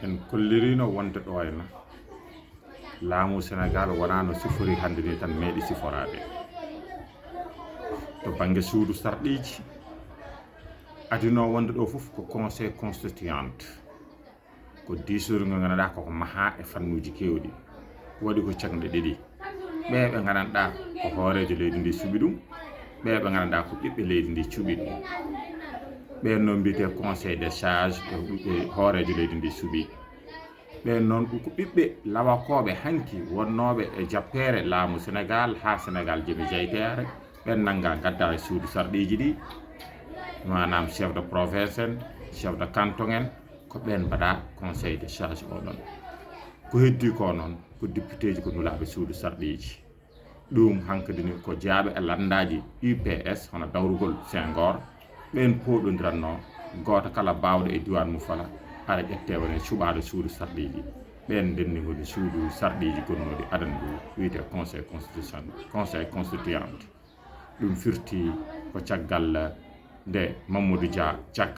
en kollirino wonde ɗo henna laamu Sénégal wona no sifori hande ni tan meeɗi siforade to banggue suudu sarɗiji adino wonde ɗo fof ko conseil constituante ko disorgo ganduɗa koko maha e fannuji kewɗi waɗi ko cagnɗe ɗiɗi ɓe gandanɗa ko hoorejo leydi ndi suuɓi ɗum ɓe gandanɗa ko ɓiɓɓe leydi ndi cuuɓi ɗum ɓen noon mbiyete conseil des sages ko ɓiɓɓe hoorejo leydi ndi suuɓi ɓen noon ko ɓiɓɓe lawakoɓe hanki wonnoɓe e jappere laamu Sénégal ha Sénégal jemi jeytere ɓen nangga gadda e suudu sarɗiji ɗi manam chef de province en chef de canton en ko ɓen mbaɗa conseil des sages o ɗon ko heddi ko noon ko député ji ko nulaɓe suudu sarɗiji ɗum hankkadini ko jaaɓe e landaji UPS hono dawrugol Senghor ɓen poɗodiranno goto kala bawɗo e diwan Mouffala ara ƴette wone cuɓaɗo suudu sarɗiji ɓen ndenni woni suudu sarɗiji gonnoɗi adana ɗum wiyete conseil constituante ɗum firti ko caggal nde Mamadou Dia